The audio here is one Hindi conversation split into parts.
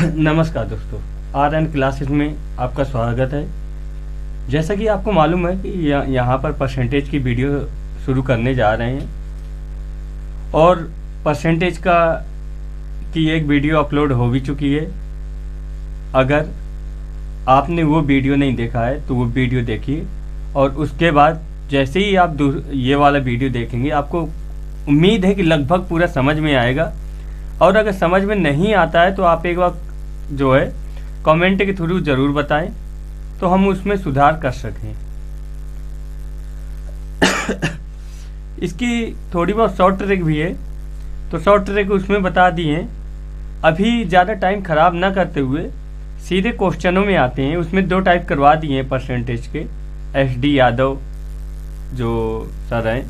नमस्कार दोस्तों, RN क्लासेस में आपका स्वागत है। जैसा कि आपको मालूम है कि यहाँ पर परसेंटेज की वीडियो शुरू करने जा रहे हैं और परसेंटेज की एक वीडियो अपलोड हो भी चुकी है। अगर आपने वो वीडियो नहीं देखा है तो वो वीडियो देखिए और उसके बाद जैसे ही आप ये वाला वीडियो देखेंगे आपको उम्मीद है कि लगभग पूरा समझ में आएगा। और अगर समझ में नहीं आता है तो आप एक बार जो है कमेंट के थ्रू ज़रूर बताएं तो हम उसमें सुधार कर सकें। इसकी थोड़ी बहुत शॉर्ट ट्रिक भी है, तो शॉर्ट ट्रिक उसमें बता दिए। अभी ज़्यादा टाइम ख़राब ना करते हुए सीधे क्वेश्चनों में आते हैं। उसमें 2 टाइप करवा दिए हैं परसेंटेज के। SD यादव जो सर हैं,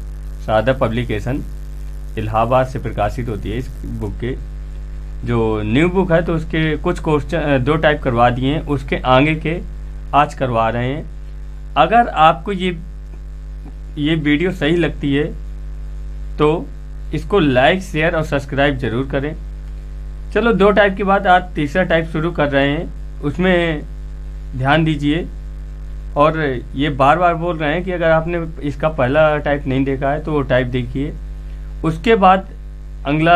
सादा पब्लिकेशन, इलाहाबाद से प्रकाशित होती है इस बुक के। जो न्यू बुक है तो उसके कुछ क्वेश्चन 2 टाइप करवा दिए हैं, उसके आगे के आज करवा रहे हैं। अगर आपको ये वीडियो सही लगती है तो इसको लाइक, शेयर और सब्सक्राइब जरूर करें। चलो 2 टाइप के बाद आज तीसरा टाइप शुरू कर रहे हैं, उसमें ध्यान दीजिए। और ये बार बार बोल रहे हैं कि अगर आपने इसका पहला टाइप नहीं देखा है तो वो टाइप देखिए, उसके बाद अगला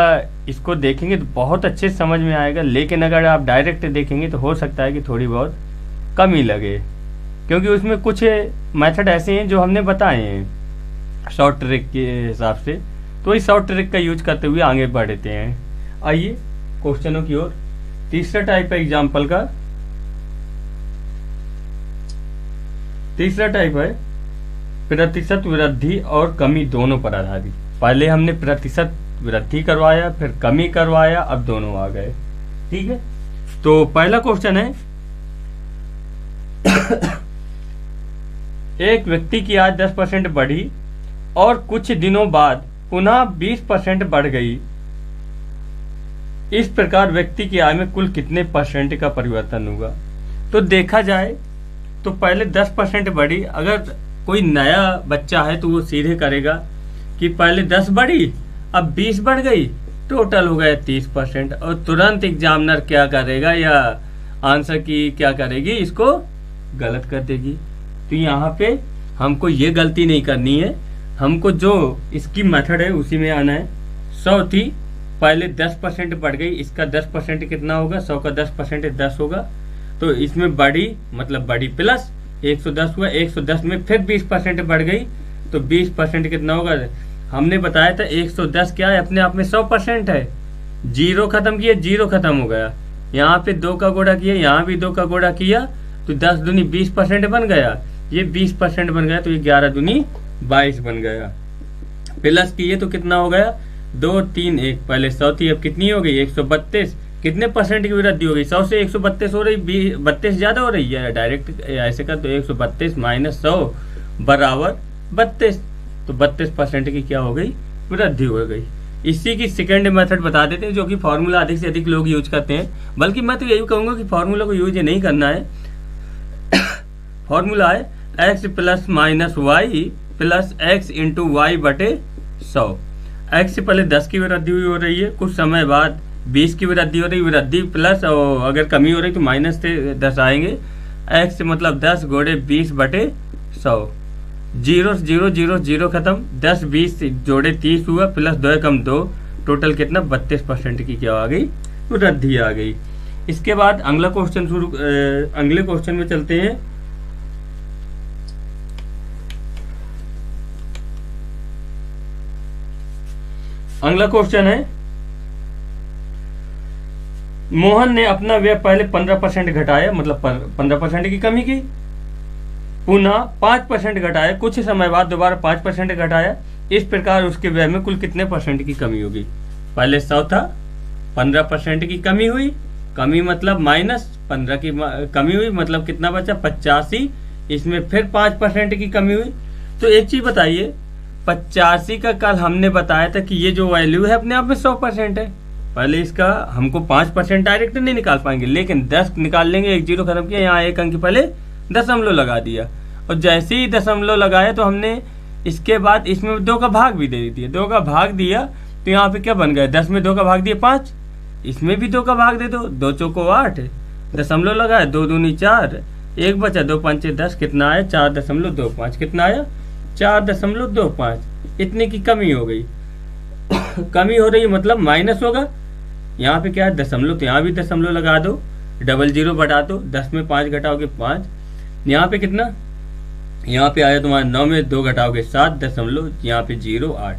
इसको देखेंगे तो बहुत अच्छे समझ में आएगा। लेकिन अगर आप डायरेक्ट देखेंगे तो हो सकता है कि थोड़ी बहुत कमी लगे, क्योंकि उसमें कुछ मेथड ऐसे हैं जो हमने बताए हैं शॉर्ट ट्रिक के हिसाब से। तो इस शॉर्ट ट्रिक का यूज करते हुए आगे बढ़ते हैं। आइए क्वेश्चनों की ओर। तीसरा टाइप है एग्जाम्पल का। तीसरा टाइप है प्रतिशत वृद्धि और कमी दोनों पर आधारित। पहले हमने प्रतिशत वृद्धि करवाया, फिर कमी करवाया, अब दोनों आ गए। ठीक है, तो पहला क्वेश्चन है एक व्यक्ति की आय 10% बढ़ी और कुछ दिनों बाद पुनः 20% बढ़ गई। इस प्रकार व्यक्ति की आय में कुल कितने % का परिवर्तन होगा? तो देखा जाए तो पहले 10% बढ़ी। अगर कोई नया बच्चा है तो वो सीधे करेगा कि पहले 10 बढ़ी, अब 20 बढ़ गई, टोटल हो गया 30%। और तुरंत एग्जामिनर क्या करेगा या आंसर की क्या करेगी, इसको गलत कर देगी। तो यहाँ पे हमको ये गलती नहीं करनी है, हमको जो इसकी मेथड है उसी में आना है। 100 थी, पहले 10% बढ़ गई, इसका 10% कितना होगा? 100 का 10% 10 होगा। तो इसमें बढ़ी मतलब बढ़ी प्लस 110 हुआ, 110 में फिर 20% बढ़ गई तो 20% कितना होगा? हमने बताया था 110 क्या है, अपने आप में 100% है। 0 खत्म किया, 0 खत्म हो गया। यहाँ पे 2 का गुणा किया, यहाँ भी 2 का गुणा किया तो 10 दूनी 20% बन गया। ये 20% बन गया तो ये 11 दूनी 22 बन गया। प्लस किए तो कितना हो गया? 2 3 1, पहले 100 थी, अब कितनी हो गई? 132। कितने % की वृद्धि हो गई? 100 से 132 हो रही, 32 ज्यादा हो रही है। डायरेक्ट ऐसे का तो 132 माइनस 100 बराबर 32। तो 32% की क्या हो गई? वृद्धि हो गई। इसी की सेकेंड मेथड बता देते हैं, जो कि फॉर्मूला अधिक से अधिक लोग यूज करते हैं। बल्कि मैं तो यही कहूंगा कि फॉर्मूला को यूज नहीं करना है। फॉर्मूला है x plus minus y plus x into y बटे 100। x से पहले 10 की वृद्धि हो रही है, कुछ समय बाद 20 की वृद्धि हो रही, वृद्धि प्लस, और अगर कमी हो रही तो माइनस से 10 आएंगे। x मतलब 10 गुणे 20 बटे 100। 0 0 0 0 खत्म, 10 20 जोड़े 30 हुआ, प्लस 2 कम 2, टोटल कितना? 32% की क्या आ गई? वृद्धि आ गई। इसके बाद अगला क्वेश्चन अगले क्वेश्चन में चलते हैं। अगला क्वेश्चन है मोहन ने अपना व्यय पहले 15% घटाया, मतलब 15% की कमी की, पुनः 5% घटाया, कुछ समय बाद दोबारा 5% घटाया। इस प्रकार उसके व्यय में कुल कितने % की कमी होगी? पहले 100 था, 15% की कमी हुई, कमी मतलब माइनस 15 की कमी हुई, मतलब कितना बचा? 85। इसमें फिर 5% की कमी हुई। तो एक चीज बताइए, 85 का कल हमने बताया था कि ये जो वैल्यू है अपने आप में 100% है। पहले इसका हमको 5% डायरेक्ट नहीं निकाल पाएंगे, लेकिन 10 निकाल लेंगे। 1 0 खत्म किया, यहाँ 1 अंक पहले दशमलव लगा दिया, और जैसे ही दशमलव लगाया तो हमने इसके बाद इसमें 2 का भाग भी दे दिया। 2 का भाग दिया तो यहाँ पे क्या बन गया? 10 में 2 का भाग दिया 5, इसमें भी 2 का भाग दे दो, 2 चौको 8, दशमलव लगाए, 2 दूनी 4, 1 बचा, 2 पंचे 10, कितना आया 4.25, कितना आया 4.25, इतने की कमी हो गई। कमी हो रही है मतलब माइनस होगा, यहाँ पे क्या है दशमलव, तो यहाँ भी दशमलव लगा दो, 00 बढ़ा दो, 10 में 5 घटाओगे 5, यहाँ पे कितना, यहाँ पे आया तुम्हारा 9 में 2 घटाओगे 7 दशमलव, यहाँ पे 0.8,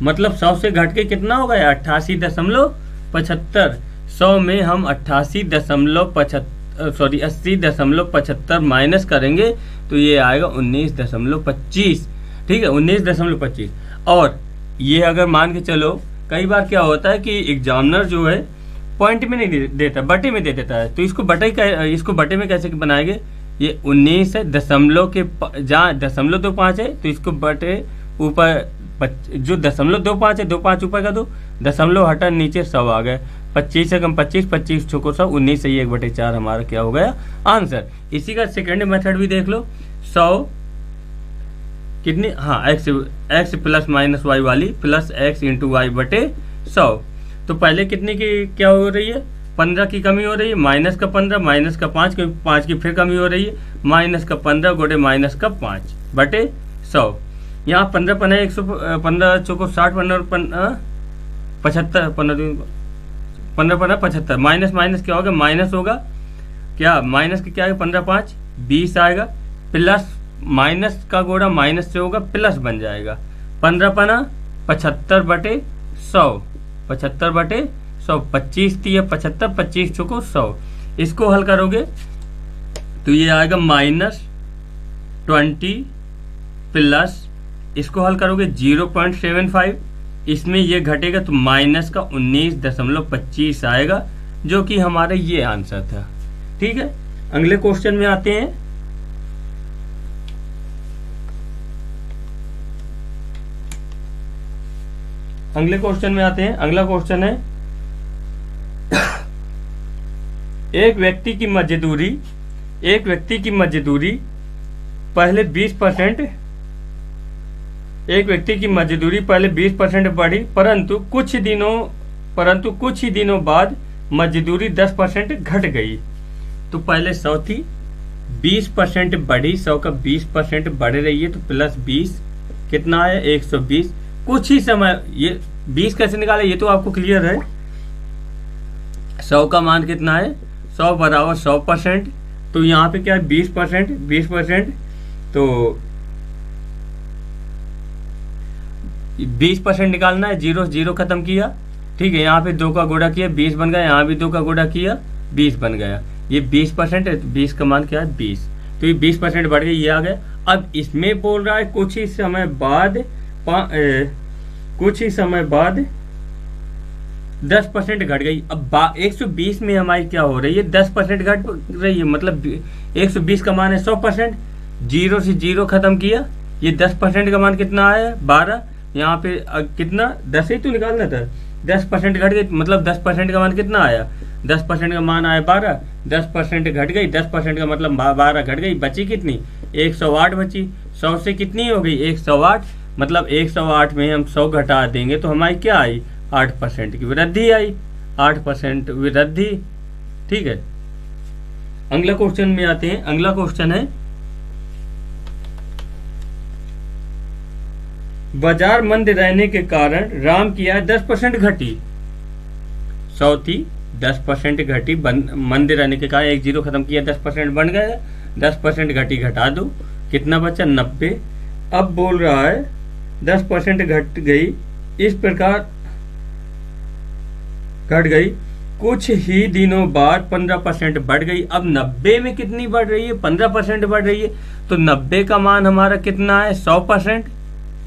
मतलब 100 से घट के कितना हो गया 88.75। 100 में हम 80.75 माइनस करेंगे तो ये आएगा 19.25, ठीक है 19.25। और ये अगर मान के चलो, कई बार क्या होता है कि एग्जामिनर जो है पॉइंट में नहीं देता, बटे में दे देता है, तो इसको बटे में कैसे बनाएंगे, ये 19 है, दशमलव के जहाँ 0.25 है तो इसको बटे ऊपर जो 0.25 है 2 5 ऊपर का दो, दशमलव हटा नीचे 100 आ गए, 25 से कम 25, 25 चौको 100, 19 से 1/4 हमारा क्या हो गया आंसर। इसी का सेकेंड मेथड भी देख लो, 100 कितनी, हाँ x प्लस माइनस वाई वाली, प्लस x इंटू वाई बटे 100। तो पहले कितने की क्या हो रही है, 15 की कमी हो रही है, माइनस का 15, माइनस का 5, 5 की फिर कमी हो रही है, माइनस का 15 गुणे माइनस का 5 बटे 100। यहाँ 15 पन्ना 115 चौको 60, 75, 15 पन्ना 75, माइनस माइनस क्या होगा, माइनस होगा क्या, माइनस का क्या है 15 5 20 आएगा, प्लस माइनस का गोड़ा माइनस से होगा प्लस बन जाएगा, 15 पन्ना 75 बटे 100, 75 बटे 100, 25 थी 75, 25 चौको 100, इसको हल करोगे तो ये आएगा -20 प्लस, इसको हल करोगे 0.75, इसमें ये घटेगा तो माइनस का 19.25 आएगा, जो कि हमारा ये आंसर था। ठीक है, अगले क्वेश्चन में आते हैं। अगला क्वेश्चन है एक व्यक्ति की मजदूरी पहले 20% बढ़ी, परंतु कुछ ही दिनों बाद मजदूरी 10% घट गई। तो पहले 100 थी, 20% बढ़ी, 100 का 20% बढ़ रही है तो प्लस 20 कितना आया 120। कुछ ही समय, ये 20 कैसे निकाले ये तो आपको क्लियर है। 100 का मान कितना है, 100 बराबर 100%, तो यहाँ पे क्या है 20%, तो 20% निकालना है, 0 खत्म किया, ठीक है। यहाँ पे 2 का गुणा किया 20 बन गया, यहाँ भी 2 का गुणा किया 20 बन गया। ये 20% है, 20 का मान क्या है 20, तो ये 20% बढ़ गया, ये आ गया। अब इसमें बोल रहा है कुछ ही समय बाद 10% घट गई। अब 120 में हमारी क्या हो रही है 10% घट रही है, मतलब 120 का मान है 100%, 0 से 0 खत्म किया, ये 10% का मान कितना आया 12, यहाँ पे कितना 10 ही तो निकालना था, 10% घट गई, मतलब 10% का मान कितना आया, 10% का मान आया 12, 10% घट गई, 10% का मतलब 12 घट गई, बची कितनी 108 बची। 100 से कितनी हो गई 108, मतलब 108 में हम 100 घटा देंगे तो हमारी क्या आई 8% की वृद्धि आई, 8% वृद्धि। ठीक है, अगला क्वेश्चन में आते हैं। अगला क्वेश्चन है बाजार मंद रहने के कारण राम की आय 10% घटी। 100 थी 10% घटी, मंद रहने के कारण 10 खत्म किया 10% बन गया, 10% घटी, घटा दो कितना बचा 90। अब बोल रहा है 10% घट गई, इस प्रकार घट गई, कुछ ही दिनों बाद 15% बढ़ गई। अब 90 में कितनी बढ़ रही है 15% बढ़ रही है, तो 90 का मान हमारा कितना है 100%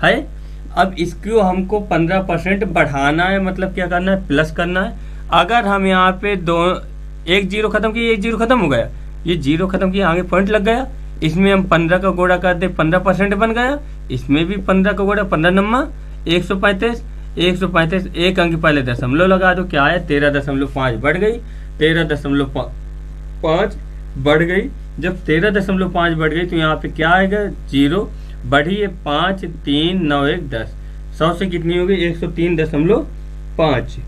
है। अब इसको हमको 15% बढ़ाना है, मतलब क्या करना है प्लस करना है। अगर हम यहाँ पे एक 0 खत्म किया, एक 0 खत्म हो गया, ये 0 खत्म किया आगे पॉइंट लग गया, इसमें हम 15 का गुणा कर दे 15% बन गया, इसमें भी 15 का गुणा 15 नम्मा 135, 135 एक अंक पहले दशमलव लगा दो, क्या है 13.5 बढ़ गई, 13.5 बढ़ गई। जब 13.5 बढ़ गई तो यहाँ पे क्या आएगा 0 बढ़ी है 5 3 9 1 10, 100 से कितनी होगी 103.5,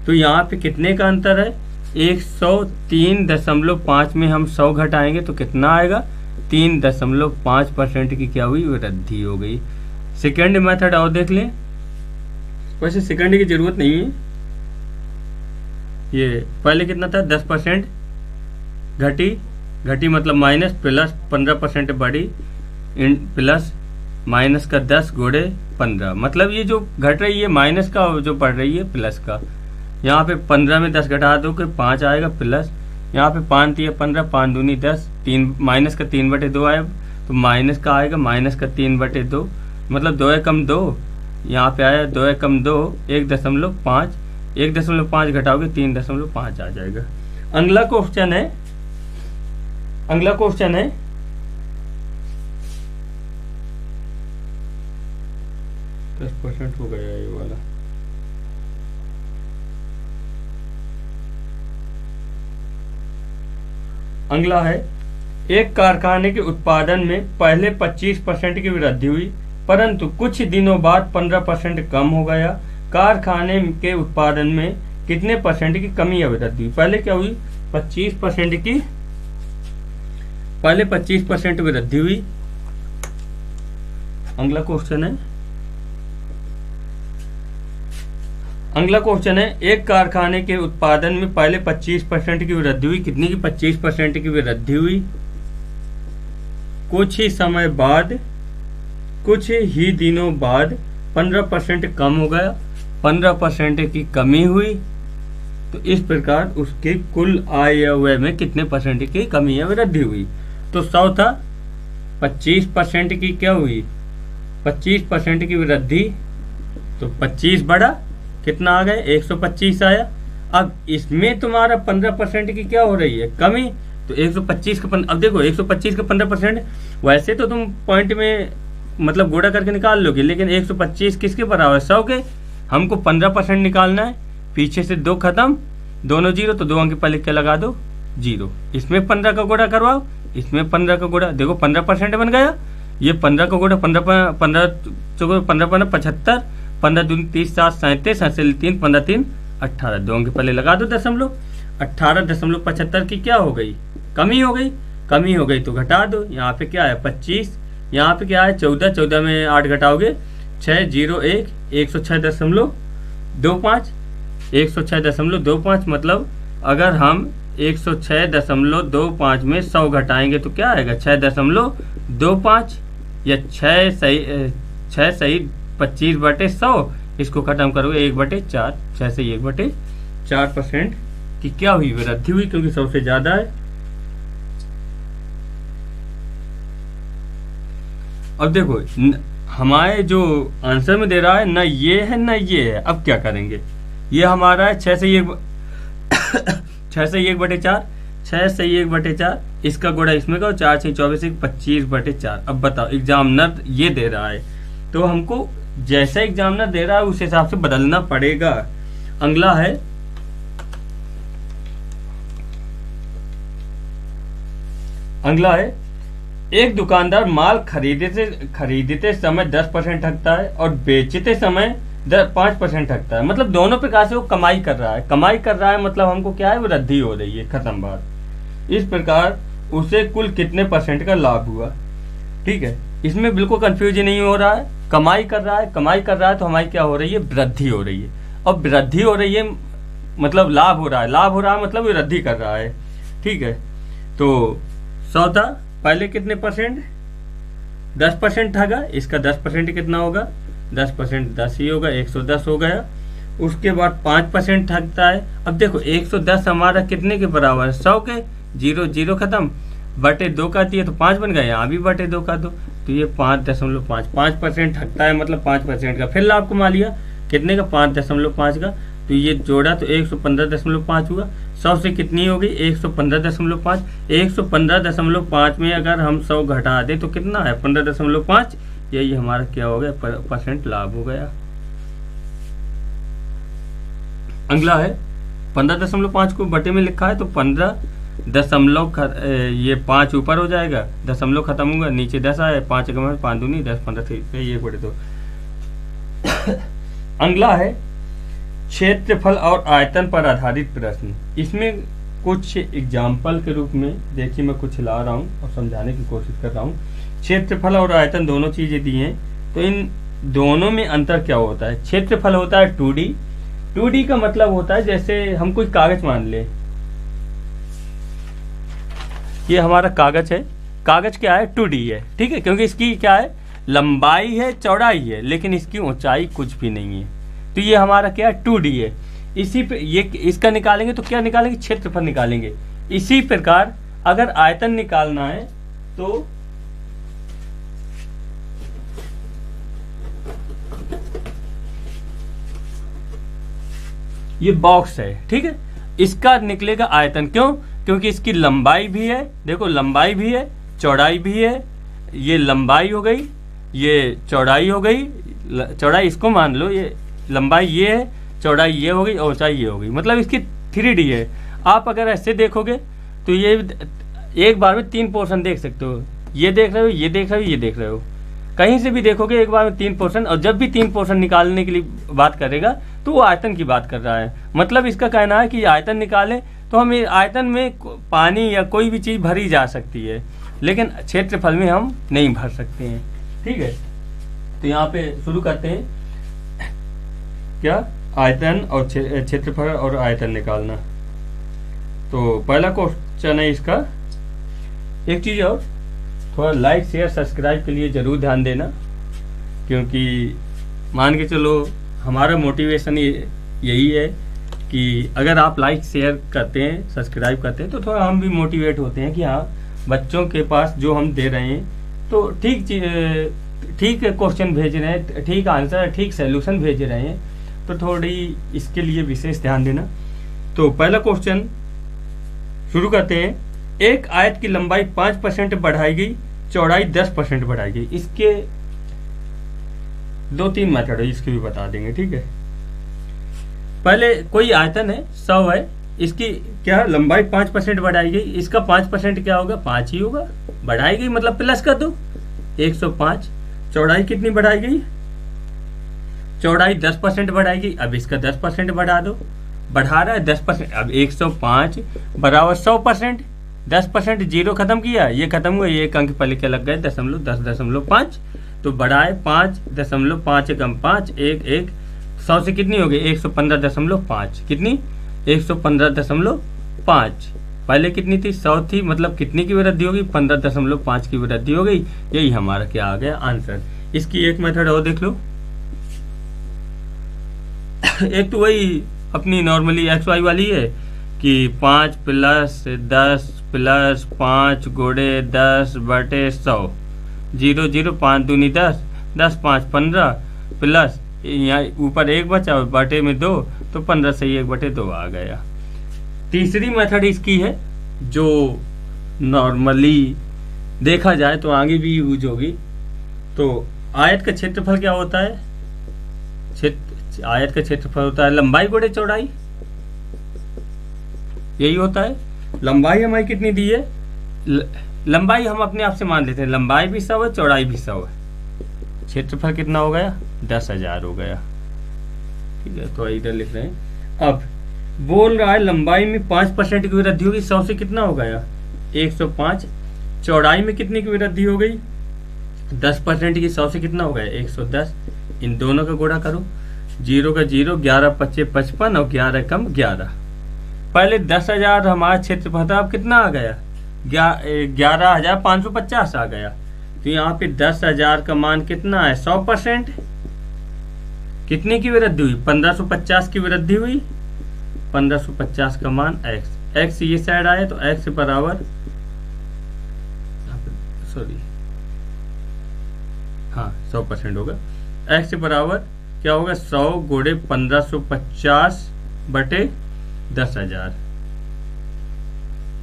तो यहाँ पे कितने का अंतर है, 103.5 में हम 100 घटाएंगे तो कितना आएगा, 3.5% की क्या हुई, वृद्धि हो गई। सेकंड मेथड और देख लें, वैसे सेकंड की जरूरत नहीं है, ये पहले कितना था 10% घटी मतलब माइनस, प्लस 15% बढ़ी, इन प्लस माइनस का 10 गुणे 15, मतलब ये जो घट रही है माइनस का, जो बढ़ रही है प्लस का। यहाँ पे 15 में 10 घटा दो कि 5 आएगा प्लस, यहाँ पे 5 3 15, 5 दूनी 10, 3 माइनस का 3/2 आया, तो माइनस का आएगा माइनस का 3/2, मतलब 2 एकम 2, यहाँ पे आया 2 एकम 2, 1.5, 1.5 घटाओगे 3.5 आ जाएगा। अगला क्वेश्चन है 10% हो गया ये वाला। अगला है, एक कारखाने के उत्पादन में पहले 25% की वृद्धि हुई, परंतु कुछ दिनों बाद 15% कम हो गया। कारखाने के उत्पादन में कितने परसेंट की कमी या वृद्धि हुई? पहले क्या हुई, 25% की, पहले 25% वृद्धि हुई। अगला क्वेश्चन है, एक कारखाने के उत्पादन में पहले 25% की वृद्धि हुई। कितनी की? 25% की वृद्धि हुई। कुछ ही दिनों बाद 15% कम हो गया, 15% की कमी हुई। तो इस प्रकार उसके कुल आय या व्यय में कितने परसेंट की कमी या वृद्धि हुई? तो 100 था, 25% की क्या हुई, 25% की वृद्धि, तो 25 बढ़ा, कितना आ गए, 125 आया। अब इसमें तुम्हारा 15% की क्या हो रही है, कमी, तो 125 का अब देखो 125 का 15%, वैसे तो तुम पॉइंट में मतलब गोड़ा करके निकाल लोगे, लेकिन 125 किसके बराबर, 100 के। हमको 15% निकालना है, पीछे से 2 खत्म, दोनों जीरो, तो 2 अंक पहले क्या लगा दो, 0। इसमें 15 का गुणा करवाओ, इसमें 15 का गुणा, देखो 15% बन गया। ये 15 का गुणा, 15 15 75, 15 दूनी 30, 7 37, 3 15 3 18, 2 अंक पहले लगा दो दशमलव। 18.75 की क्या हो गई, कमी हो गई तो घटा दो। यहाँ पे क्या है 25, यहाँ पे क्या है 14, 14 में 8 घटाओगे 6 0 1, 106.25, 106.25, मतलब अगर हम 106.25 में 100 घटाएंगे तो क्या आएगा 6.25, या 6 सही 25/100, इसको खत्म करोगे 1/4, 6 से 1/4% की क्या हुई, वृद्धि हुई, क्योंकि 100 से ज्यादा है। अब देखो हमारे जो आंसर में दे रहा है ना ये है ना ये है, अब क्या करेंगे, ये हमारा है 6 से 1/4, 6 से 1/4, इसका गुणा इसमें का, 4 से 24, 25/4। अब बताओ एग्जामिनर ये दे रहा है, तो हमको जैसा एग्जामिनर दे रहा है उस हिसाब से बदलना पड़ेगा। अगला है एक दुकानदार माल खरीदते समय 10% ठगता है और बेचते समय 5% ठगता है, मतलब दोनों प्रकार से वो कमाई कर रहा है, मतलब हमको क्या है, वृद्धि हो रही है, खत्म बात। इस प्रकार उसे कुल कितने परसेंट का लाभ हुआ, ठीक है, इसमें बिल्कुल कंफ्यूजन नहीं हो रहा है। कमाई कर रहा है तो हमारी क्या हो रही है, वृद्धि हो रही है। और वृद्धि हो रही है मतलब लाभ हो रहा है मतलब वृद्धि कर रहा है, ठीक है। तो 100 था, पहले कितने परसेंट, 10% ठगा, इसका 10% कितना होगा, 10% 10 ही होगा, 110 हो गया। उसके बाद 5% ठगता है। अब देखो 110 हमारा कितने के बराबर है, 100 के, 0 0 खत्म, बटे 2 का दिया तो 5 बन गया, यहाँ भी बटे 2 का दो, तो ये 5.5% ठगता है, मतलब 5% का फिर लाभ कमा लिया, कितने का, 5.5 का, तो ये जोड़ा तो 115.5 हुआ। 100 से कितनी हो गई, 115.5, 115.5 में अगर हम 100 घटा दें तो कितना है, 15.5, यही हमारा क्या हो गया, परसेंट लाभ हो गया। अगला है 15.5 को बटे में लिखा है, तो 15 ये 5 ऊपर हो जाएगा, दशमलव खत्म होगा, नीचे 10 आए, 5 कम 5 दूनी 10 15 ये बटे 2। अगला है क्षेत्रफल और आयतन पर आधारित प्रश्न। इसमें कुछ एग्जाम्पल के रूप में देखिए मैं कुछ ला रहा हूँ और समझाने की कोशिश कर रहा हूँ। क्षेत्रफल और आयतन दोनों चीजें दी हैं, तो इन दोनों में अंतर क्या होता है। क्षेत्रफल होता है 2D। 2D का मतलब होता है जैसे हम कोई कागज मान ले, ये हमारा कागज है, कागज क्या है 2D है, ठीक है, क्योंकि इसकी क्या है लंबाई है चौड़ाई है, लेकिन इसकी ऊंचाई कुछ भी नहीं है, तो ये हमारा क्या है 2D है। इसी पे ये इसका निकालेंगे तो क्या निकालेंगे, क्षेत्रफल निकालेंगे। इसी प्रकार अगर आयतन निकालना है तो ये बॉक्स है, ठीक है, इसका निकलेगा आयतन। क्यों, क्योंकि इसकी लंबाई भी है, देखो लंबाई भी है चौड़ाई भी है, ये लंबाई हो गई ये चौड़ाई हो गई, चौड़ाई इसको मान लो, ये लंबाई ये है चौड़ाई ये हो गई और ऊंचाई ये हो गई, मतलब इसकी 3D है। आप अगर ऐसे देखोगे तो ये एक बार में 3 पोर्शन देख सकते हो, ये देख रहे हो ये देख रहे हो ये देख रहे हो, कहीं से भी देखोगे एक बार में 3 पोर्शन। और जब भी 3 पोर्शन निकालने के लिए बात करेगा तो वो आयतन की बात कर रहा है। मतलब इसका कहना है कि आयतन निकाले तो हम आयतन में पानी या कोई भी चीज भरी जा सकती है, लेकिन क्षेत्रफल में हम नहीं भर सकते हैं, ठीक है। तो यहाँ पे शुरू करते हैं, क्या आयतन और क्षेत्रफल और आयतन निकालना। तो पहला क्वेश्चन है इसका, एक चीज और, थोड़ा लाइक शेयर सब्सक्राइब के लिए जरूर ध्यान देना, क्योंकि मान के चलो हमारा मोटिवेशन यही है कि अगर आप लाइक शेयर करते हैं सब्सक्राइब करते हैं तो थोड़ा हम भी मोटिवेट होते हैं कि हाँ बच्चों के पास जो हम दे रहे हैं तो ठीक क्वेश्चन भेज रहे हैं, ठीक आंसर ठीक सॉल्यूशन भेज रहे हैं, तो थोड़ी इसके लिए विशेष ध्यान देना। तो पहला क्वेश्चन शुरू करते हैं। एक आयत की लंबाई 5% बढ़ाई गई, चौड़ाई 10% बढ़ाई गई। इसके 2-3 मेथड है, इसके भी बता देंगे, ठीक है। पहले कोई आयतन है 100 है, इसकी क्या लंबाई 5% बढ़ाई गई, इसका 5% क्या होगा 5 ही होगा, बढ़ाई गई मतलब प्लस कर दो 105। चौड़ाई कितनी बढ़ाई गई, चौड़ाई 10% बढ़ाई गई, अब इसका 10% बढ़ा दो, बढ़ा रहा है 10%, अब 105 बराबर 100%, 10% जीरो खत्म किया, ये खत्म हुआ, ये एक अंक पहले क्या लग गए 10.5, तो बढ़ाए 5.5 कम 5 1 100 से कितनी हो गई 115.5, कितनी 115.5, पहले कितनी थी 100 थी, मतलब कितनी की वृद्धि होगी 15.5 की वृद्धि हो गई। यही हमारा क्या आ गया आंसर। इसकी एक मेथड और देख लो, एक तो वही अपनी नॉर्मली XY वाली है कि 5 + 10 + 5 × 10/100, 0 0 5 दूनी 10, 10 5 15 प्लस यहाँ ऊपर 1 बचा और बटे में 2, तो 15 से 1/2 आ गया। तीसरी मेथड इसकी है जो नॉर्मली देखा जाए तो आगे भी यूज होगी। तो आयत का क्षेत्रफल क्या होता है, आयत का क्षेत्रफल होता है लंबाई गुणे चौड़ाई, यही होता है। लंबाई हमारी कितनी दी है, लंबाई हम अपने आप से मान लेते हैं, लंबाई भी 100 है चौड़ाई भी 100 है, क्षेत्रफल कितना हो गया 10,000 हो गया, ठीक है। तो इधर लिख रहे हैं। अब बोल रहा है लंबाई में 5% की वृद्धि होगी, 100 से कितना हो गया 105, चौड़ाई में कितनी की वृद्धि हो गई 10% की, 100 से कितना हो गया 110, इन दोनों का गुणा करो, 0 का 0, 11 × 5 = 55 और 11 कम 11। पहले 10,000 हमारा क्षेत्रफल था, अब कितना आ गया 11,550 आ गया। तो यहाँ पे 10,000 का मान कितना है 100%, कितने की वृद्धि हुई 1550 की वृद्धि हुई, 1550 का मान x ये साइड आया तो x बराबर, सॉरी हाँ 100% होगा, x बराबर क्या होगा 100 × 1550 बटे 10,000,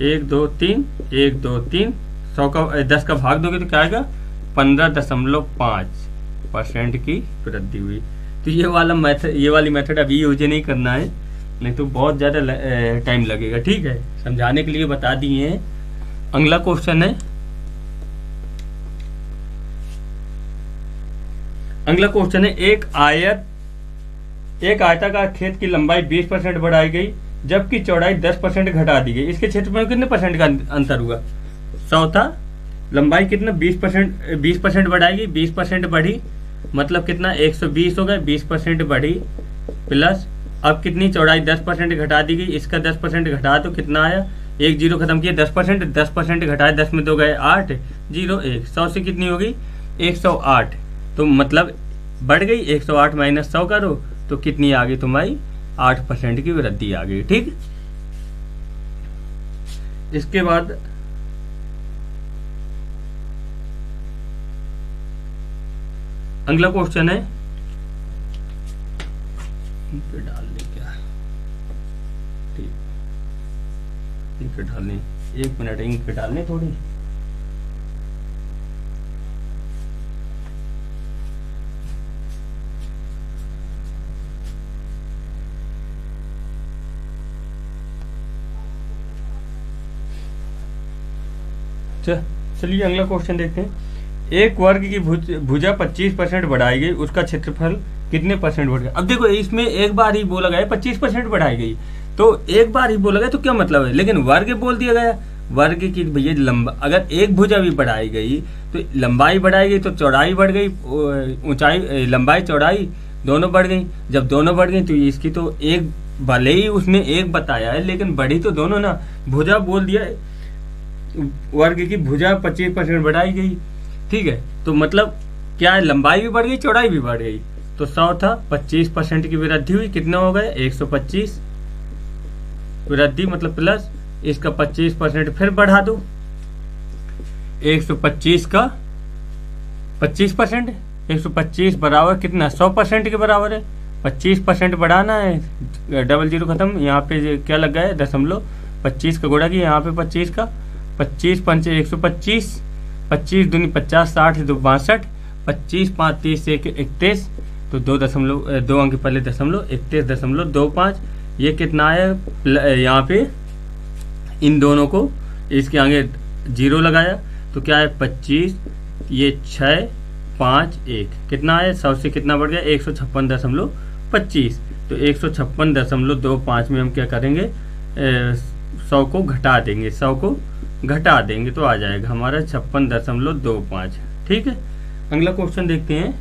1 2 3 1 2 3, 100 का 10 का भाग दोगे तो क्या आएगा 15.5% की वृद्धि हुई। तो ये वाली मेथड अभी यूज नहीं करना है, नहीं तो बहुत ज़्यादा टाइम लगेगा, ठीक है। समझाने के लिए बता दिए हैं। अगला क्वेश्चन है, एक आयत एक आयताकार खेत की लंबाई 20% बढ़ाई गई जबकि चौड़ाई 10% घटा दी गई, इसके क्षेत्रफल में कितने परसेंट का अंतर हुआ? 100 था, लंबाई कितना 20% बढ़ाई गई, 20% बढ़ी, मतलब कितना 120 हो गए, 20% बढ़ी प्लस अब कितनी चौड़ाई 10% घटा दी गई, इसका 10% घटा तो कितना आया, एक जीरो खत्म किया, 10% घटाए, 10 में 2 गए 8, 0 1, 100 से कितनी होगी 108, तो मतलब बढ़ गई, 108 माइनस 100 करो तो कितनी आ गई तुम्हारी 8% की वृद्धि आ गई। ठीक, इसके बाद अगला क्वेश्चन है, पे डाल ले क्या, ठीक, इंक डालने, 1 मिनट इंक डालने थोड़ी। चलिए अगला क्वेश्चन देखते हैं। एक वर्ग की भुजा 25% बढ़ाई गई, उसका क्षेत्रफल कितने परसेंट बढ़ गया? अब देखो इसमें एक बार ही बोला गया 25% बढ़ाई गई, तो एक बार ही बोला गया तो क्या मतलब है, लेकिन वर्ग बोल दिया गया, वर्ग की भैया लंबा, अगर एक भुजा भी बढ़ाई गई तो लंबाई बढ़ाई गई तो चौड़ाई बढ़ गई, ऊंचाई लंबाई चौड़ाई दोनों बढ़ गई, जब दोनों बढ़ गई तो इसकी तो एक, भले ही उसने एक बताया है लेकिन बढ़ी तो दोनों ना, भुजा बोल दिया है, वर्ग की भुजा 25% बढ़ाई गई, ठीक है, तो मतलब क्या है, लंबाई भी बढ़ गई चौड़ाई भी बढ़ गई, तो 100 था, 25% की वृद्धि हुई, कितना हो गए 125 वृद्धि, मतलब प्लस इसका 25% फिर बढ़ा दो, 125 का 25%, 125 बराबर कितना 100% के बराबर है, 25% बढ़ाना है, डबल जीरो खत्म, यहाँ पे क्या लग गया है दशमलव, 25 का गुणा किया, यहाँ पे 25 का 25 पंच 125, 25 दूनी 50, 60 2 62, 25 5 30 1 31, तो 2 अंक पहले दशमलव 31.25, ये कितना है, यहाँ पे इन दोनों को इसके आगे जीरो लगाया तो क्या है 25, ये 6 5 1, कितना है 100 से कितना बढ़ गया 156.25, तो 156.25 में हम क्या करेंगे 100 को घटा देंगे, 100 को घटा देंगे तो आ जाएगा हमारा 56.25। ठीक है, अगला क्वेश्चन देखते हैं।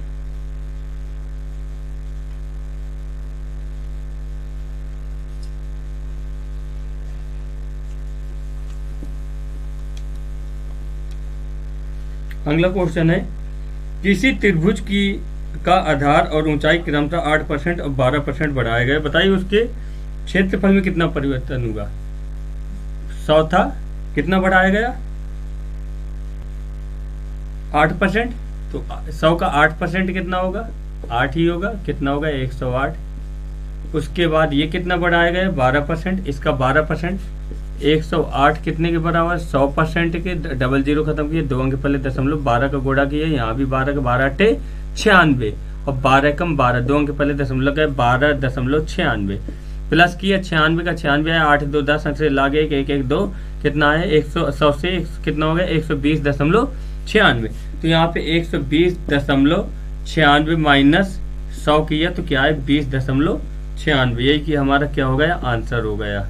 अगला क्वेश्चन है, किसी त्रिभुज की का आधार और ऊंचाई क्रमशः 8% और 12% बढ़ाया गया, बताइए उसके क्षेत्रफल में कितना परिवर्तन होगा। 100 था, कितना बढ़ाया गया 8%, तो 100 का 8% कितना होगा 8 ही होगा, कितना होगा 108। उसके बाद ये कितना बढ़ाया गया 12%, इसका 12%, 108 कितने के बराबर 100% के, डबल जीरो खत्म किए, 2 अंक पहले दशमलव, 12 का गुणा किया, यहाँ भी 12 का 12 टे 96 और 12 कम 12, 2 अंक पहले दशमलव गए 12.96 प्लस किया 96 का 96 है, 8 2 10 से लागे 1 1 1 2, कितना है 100 से कितना हो गया 120.96, तो यहाँ पे 120.96 माइनस 100 किया तो क्या है 20.96, यही कि हमारा क्या हो गया आंसर हो गया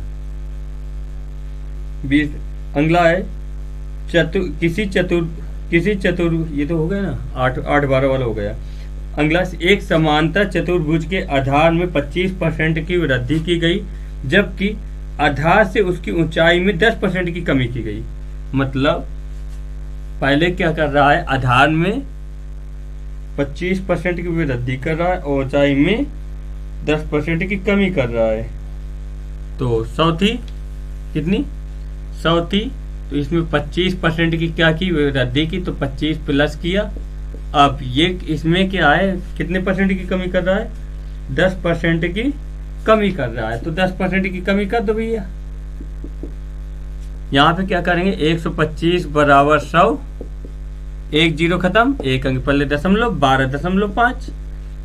20। अगला है किसी चतुर ये तो हो गया ना 8 12 वाला हो गया। अगला, एक समांतर चतुर्भुज के आधार में 25% की वृद्धि की गई जबकि आधार से उसकी ऊंचाई में 10% की कमी की गई, मतलब पहले क्या कर रहा है आधार में 25% की वृद्धि कर रहा है और ऊंचाई में 10% की कमी कर रहा है, तो 100 थी, कितनी 100 थी, तो इसमें 25% की क्या की वृद्धि की, तो 25 प्लस किया, अब ये इसमें क्या है कितने परसेंट की कमी कर रहा है 10% की कमी कर रहा है, तो 10% की कमी कर दो भैया। यहाँ पे क्या करेंगे 125 बराबर 100, 1 जीरो खत्म, 1 अंक पहले दशमलव 12.5,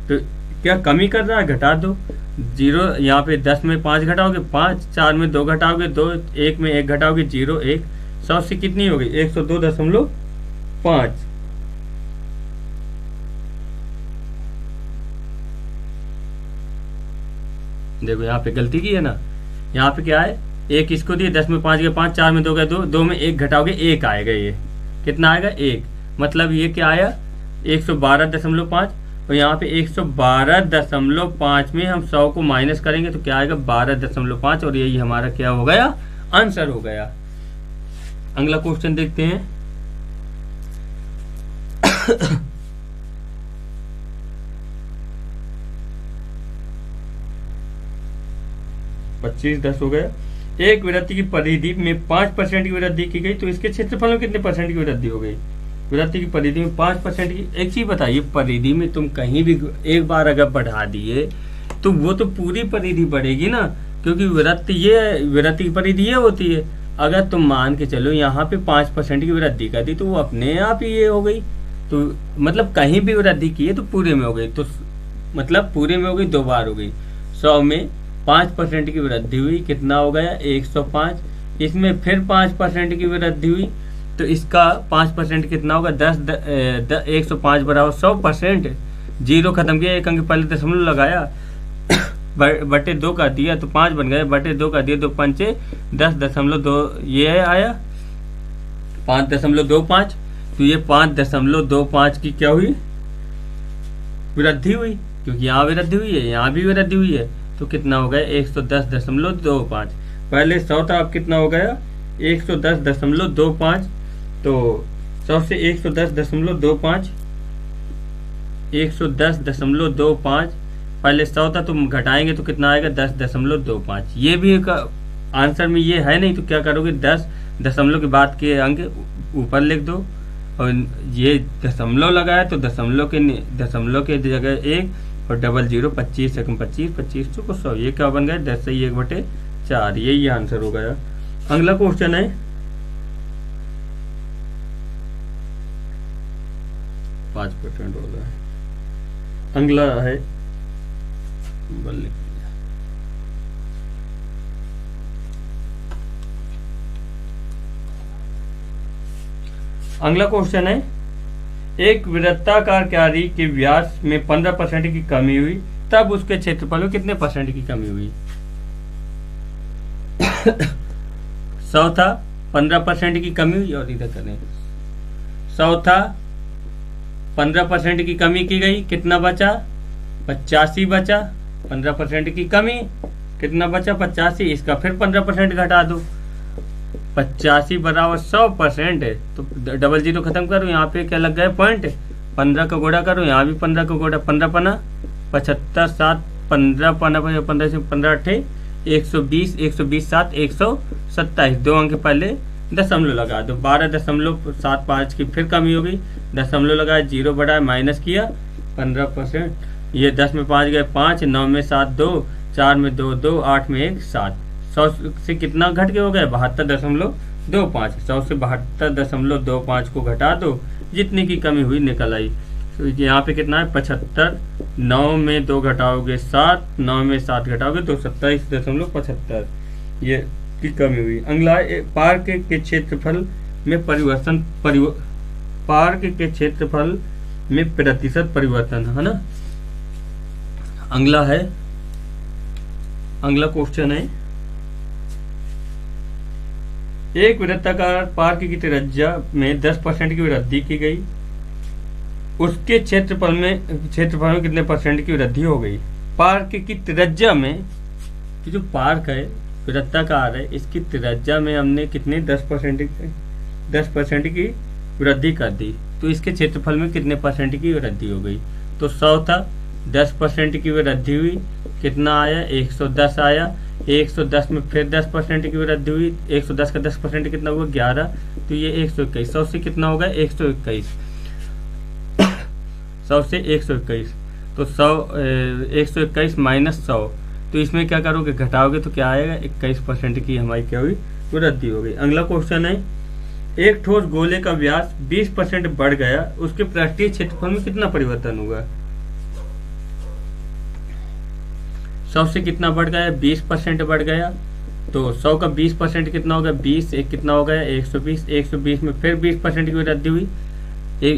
तो क्या कमी कर रहा है घटा दो, जीरो यहाँ पे 10 में 5 घटाओगे 5, 4 में 2 घटाओगे 2, 1 में 1 घटाओगे 0 1, 100 से कितनी होगी 102.5। देखो यहाँ पे गलती की है ना, यहाँ पे क्या है, एक इसको दिए, 10 में 5 गए 5, 4 में 2 गए 2, 2 में 1 घटाओगे 1 आएगा, ये कितना आएगा 1, मतलब ये क्या आया 112.5, और यहाँ पे 112.5 में हम 100 को माइनस करेंगे तो क्या आएगा 12.5, और यही हमारा क्या हो गया, आंसर हो गया। अगला क्वेश्चन देखते हैं। 25-10 हो गया। एक वृत्ति की परिधि में 5% की वृद्धि की गई तो इसके क्षेत्रफल में कितने परसेंट की वृद्धि हो गई। वृत्ति की परिधि में 5% की, एक चीज बताइए, परिधि में तुम कहीं भी एक बार अगर बढ़ा दिए तो वो तो पूरी परिधि बढ़ेगी ना, क्योंकि वृत्ति की परिधि ये होती है। अगर तुम मान के चलो यहाँ पे 5% की वृद्धि कर दी तो वो अपने आप ही ये हो गई, तो मतलब कहीं भी वृद्धि की है तो पूरे में हो गई, तो मतलब पूरे में हो गई, 2 बार हो गई। 100 में 5% की वृद्धि हुई, कितना हो गया 105। इसमें फिर 5% की वृद्धि हुई तो इसका 5% कितना होगा 105 बराबर 100%। जीरो खत्म किया, एक अंक पहले दशमलव लगाया, बटे 2 का दिया तो 5 बन गया, बटे 2 का दिया तो 5 10.2, ये आया 5.25, तो ये 5.25 की क्या हुई, वृद्धि हुई, क्योंकि यहाँ वृद्धि हुई है, यहाँ भी वृद्धि हुई है, तो कितना हो गया 110.25। पहले 100 था, अब कितना हो गया 110.25, तो 100 से 110.25, 110.25, पहले 100 था तो घटाएंगे तो कितना आएगा 10.25। ये भी एक आंसर में ये है नहीं, तो क्या करोगे 10 दशमलव के बाद के अंक ऊपर लिख दो, और ये दशमलव लगाया तो दशमलव के जगह 1 और 00, 25 एकम 25, 25 को 100, ये क्या बन गया 10 से 1/4, यही आंसर हो गया। अगला क्वेश्चन है 5% हो गया। अगला है अगला क्वेश्चन है, एक वृत्ताकार क्यारी के व्यास में 15% की कमी हुई, तब उसके क्षेत्रफल में कितने परसेंट की कमी हुई। 100 था, 15% की कमी हुई, और इधर करें 100 था, 15% की कमी की गई, कितना बचा 85 बचा, 15% की कमी, कितना बचा 85, इसका फिर 15% घटा दो, 85 बराबर 100% है, तो 00 खत्म करो, यहाँ पे क्या लग गया पॉइंट, 15 का गुणा करो, यहाँ भी 15 का गुणा, 15 पना 75, 7 15 पना 15 से 15 8 120, 120 7 127, 2 अंक पहले दशमलव लगा दो, 12.75 की फिर कमी हो गई, दशमलव लगाया, 0 बढ़ाया, माइनस किया 15%, ये 10 में 5 गए 5, 9 में 7 2, 4 में 2 2, 8 में 1 7, 100 से कितना घट के हो गया 72.25, 100 से 72.25 को घटा दो, जितनी की कमी हुई निकल आई, तो यहाँ पे कितना है 75, 9 में 2 घटाओगे 7, 9 में 7 घटाओगे तो 27.75, ये की कमी हुई। अगला पार्क के क्षेत्रफल में परिवर्तन, पार्क के क्षेत्रफल में प्रतिशत परिवर्तन, है ना। अगला क्वेश्चन है, एक वृत्ताकार पार्क की त्रिज्या में 10% की वृद्धि की गई, उसके क्षेत्रफल में कितने परसेंट की वृद्धि हो गई। पार्क की त्रिज्या में, जो पार्क है वृत्ताकार है, इसकी त्रिज्या में हमने कितने 10% की वृद्धि कर दी, तो इसके क्षेत्रफल में कितने परसेंट की वृद्धि हो गई। तो 100 था, 10% की वृद्धि हुई, कितना आया 110 आया, 110 में फिर 10% की वृद्धि हुई, 110 का 10% कितना हुआ 11, तो ये 121, 100 से कितना होगा 121, 100 से 121, तो 121 माइनस 100, तो इसमें क्या करोगे घटाओगे तो क्या आएगा 21% की हमारी क्या हुई वृद्धि हो गई। अगला क्वेश्चन है, एक ठोस गोले का व्यास 20% बढ़ गया, उसके पृष्ठीय क्षेत्रफल में कितना परिवर्तन होगा। 100 से कितना बढ़ गया 20% बढ़ गया, तो 100 का 20% कितना होगा 20, एक कितना हो गया 120, 120 में फिर 20% की वृद्धि हुई,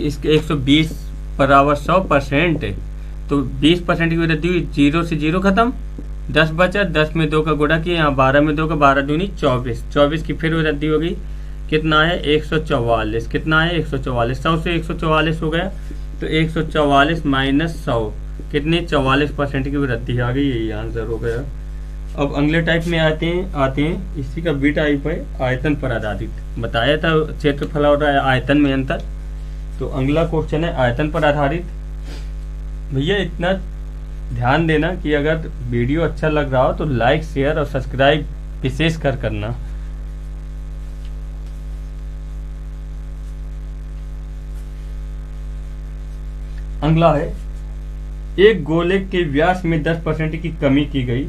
इसके 120 बराबर 100%, तो 20% की वृद्धि हुई, 0 से 0 खत्म, 10 बचा, 10 में 2 का गुणा किया, यहाँ 12 में 2 का, 12 दूनी 24, 24 की फिर वृद्धि होगी, कितना है 144, कितना है 144, 100 से 144 हो गया, तो 144 माइनस 100 कितने 44% की वृद्धि आ गई, यही आंसर हो गया। अब अगले टाइप में आते हैं इसी का बी टाइप है, आयतन पर आधारित। बताया था क्षेत्रफल और आयतन में अंतर, तो अगला क्वेश्चन है आयतन पर आधारित। भैया इतना ध्यान देना कि अगर वीडियो अच्छा लग रहा हो तो लाइक शेयर और सब्सक्राइब विशेष कर करना। अगला है, एक गोले के व्यास में 10% की कमी की गई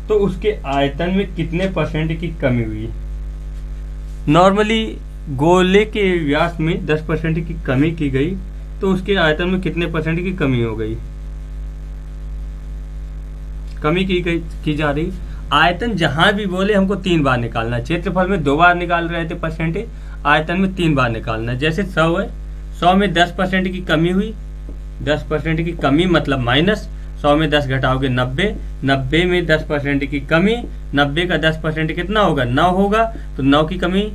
तो उसके आयतन में कितने परसेंट की कमी हुई। नॉर्मली गोले के व्यास में 10% की कमी की गई तो उसके आयतन में कितने परसेंट की कमी हो गई, कमी की जा रही। आयतन जहां भी बोले हमको 3 बार निकालना है, क्षेत्रफल में 2 बार निकाल रहे थे परसेंटेज, आयतन में 3 बार निकालना है। जैसे 100 है, 100 में 10% की कमी हुई, 10% की कमी मतलब माइनस, 100 में 10 घटाओगे 90, 90 में 10% की कमी, 90 का 10% कितना होगा 9 होगा, तो 9 की कमी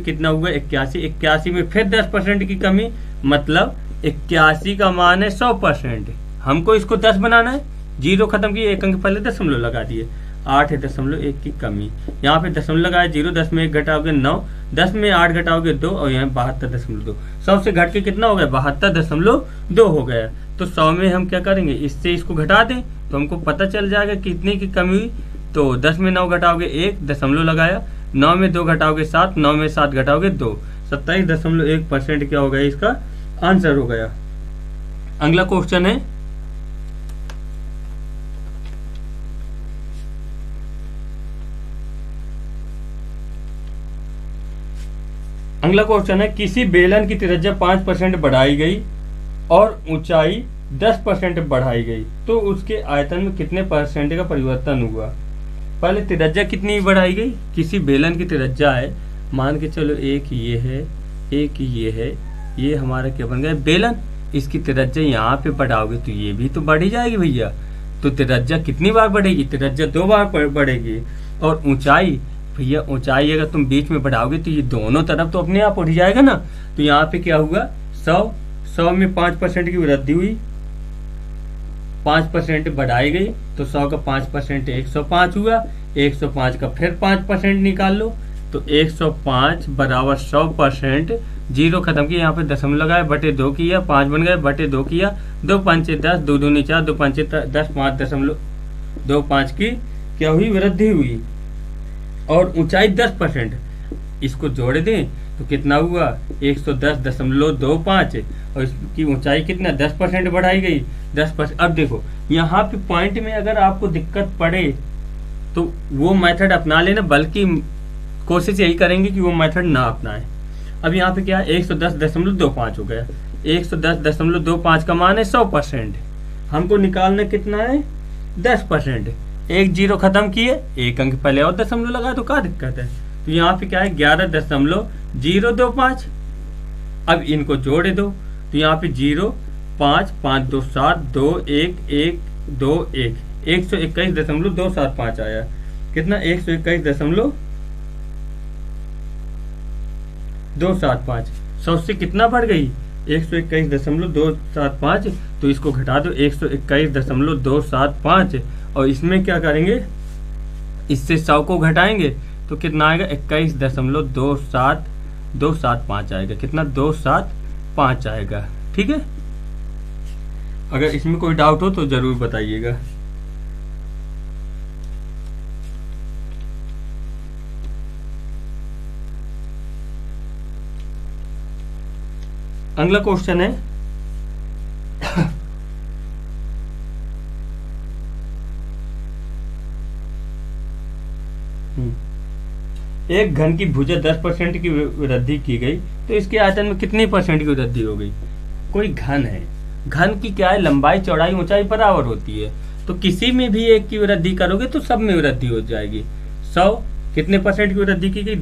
कितना हुआ 81, 81 में फिर 10% की कमी मतलब 81 का मान है 100%। हमको इसको 10 बनाना है, जीरो खत्म किए, एक अंक पहले दशमलव लगा दिए, 8.1 की कमी, यहाँ पे दशमलव लगाया 0, 10 में 1 घटाओगे 9, 10 में 8 घटाओगे 2 और यहाँ 72.2, 100 से घट के कितना हो गया 72.2 हो गया। तो 100 में हम क्या करेंगे, इससे इसको घटा दें तो हमको पता चल जाएगा कितने की कमी हुई। तो 10 में 9 घटाओगे 1, दशमलव लगाया, 9 में 2 घटाओगे 7, 9 में 7 घटाओगे 2, 27.1% क्या हो गया, इसका आंसर हो गया। अगला क्वेश्चन है, किसी बेलन की त्रिज्या 5% बढ़ाई गई और ऊंचाई 10% बढ़ाई गई तो उसके आयतन में कितने परसेंट का परिवर्तन हुआ। पहले त्रिज्या कितनी बढ़ाई गई, किसी बेलन की त्रिज्या है, मान के चलो एक ये है, एक ये है, ये हमारा क्या बन गया बेलन, इसकी त्रिज्या यहाँ पे बढ़ाओगे तो ये भी तो बढ़ी जाएगी भैया। तो त्रिज्या कितनी बार बढ़ेगी, त्रिज्या 2 बार बढ़ेगी। और ऊंचाई, भैया ऊंचाई अगर तुम बीच में बढ़ाओगे तो ये दोनों तरफ तो अपने आप उठ जाएगा ना। तो यहाँ पे क्या हुआ 100 में 5% की वृद्धि हुई, 5% बढ़ाई गई तो 100 का 5% 105 हुआ, 105 का फिर 5% निकाल लो तो 105 बराबर 100%, जीरो खत्म किया, यहाँ पे दशमलव लगाया, बटे 2 किया, 5 बन गए, बटे 2 किया, 2 पंचे 10, 2 दूनी 4, 2 पंचे 10, 5.25 की क्या हुई वृद्धि हुई। और ऊंचाई 10%, इसको जोड़ दें तो कितना हुआ 110.25 और इसकी ऊंचाई कितना 10% बढ़ाई गई 10%। अब देखो यहाँ पे पॉइंट में अगर आपको दिक्कत पड़े तो वो मेथड अपना लेना, बल्कि कोशिश यही करेंगे कि वो मेथड ना अपनाएं। अब यहाँ पे क्या है 110.25 हो गया, 110.25 का मान है 100%, हमको निकालना कितना है 10%। एक जीरो खत्म किए, एक अंक पहले और दशमलव लगा तो क्या दिक्कत है। तो यहाँ पे क्या है 11.025। अब इनको जोड़े दो तो यहाँ पे 0, 5, 5 2 7, 2 1 1 2 1, 121.275 आया। कितना 121.275। 100 से कितना बढ़ गई 121.275, तो इसको घटा दो 121.275 और इसमें क्या करेंगे, इससे 100 को घटाएंगे तो कितना आएगा 21.275 आएगा। कितना 275 आएगा। ठीक है, अगर इसमें कोई डाउट हो तो जरूर बताइएगा। अगला क्वेश्चन है एक घन की भुजा 10% की वृद्धि की गई तो इसके आयतन में कितनी परसेंट की वृद्धि हो गई। कोई घन है, घन की क्या है लंबाई चौड़ाई ऊंचाई बराबर होती है, तो किसी में भी एक की वृद्धि करोगे तो सब में वृद्धि हो जाएगी। 100 कितने परसेंट की वृद्धि की गई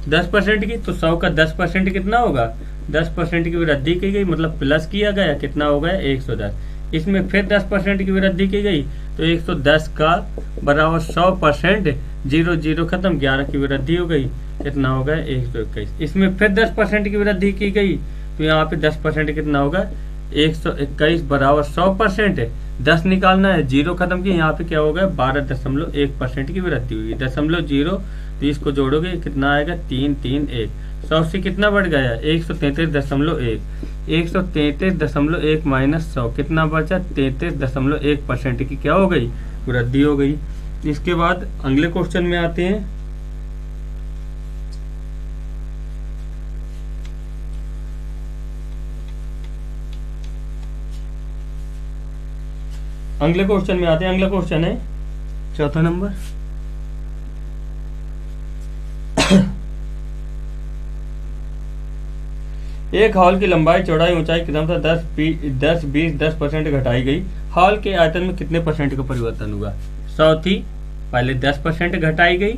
10% की, तो 100 का 10% कितना होगा 10% की वृद्धि की गई मतलब प्लस किया गया, कितना हो गया 110। इसमें फिर 10% की वृद्धि की गई, तो 110 का बराबर 100%, 0 0 खत्म, 11 की वृद्धि हो गई, कितना होगा 121। इसमें फिर 10% की वृद्धि की गई, तो यहाँ पे 10% कितना होगा 121 बराबर 100%, 10 निकालना है, 0 खत्म किया, यहाँ पे क्या होगा 12.1% की वृद्धि हुई, 0.0, तो इसको जोड़ोगे कितना आएगा 331। 100 से कितना बढ़ गया 133.1, 133.1 माइनस 100 कितना बचा 33.1% की क्या हो गई वृद्धि हो गई। इसके बाद अगले क्वेश्चन में आते हैं। अगला क्वेश्चन है चौथा नंबर। एक हॉल की लंबाई चौड़ाई ऊंचाई क्रमशः 10% घटाई गई, हॉल के आयतन में कितने परसेंट का परिवर्तन हुआ। 100 थी, पहले 10% घटाई गई,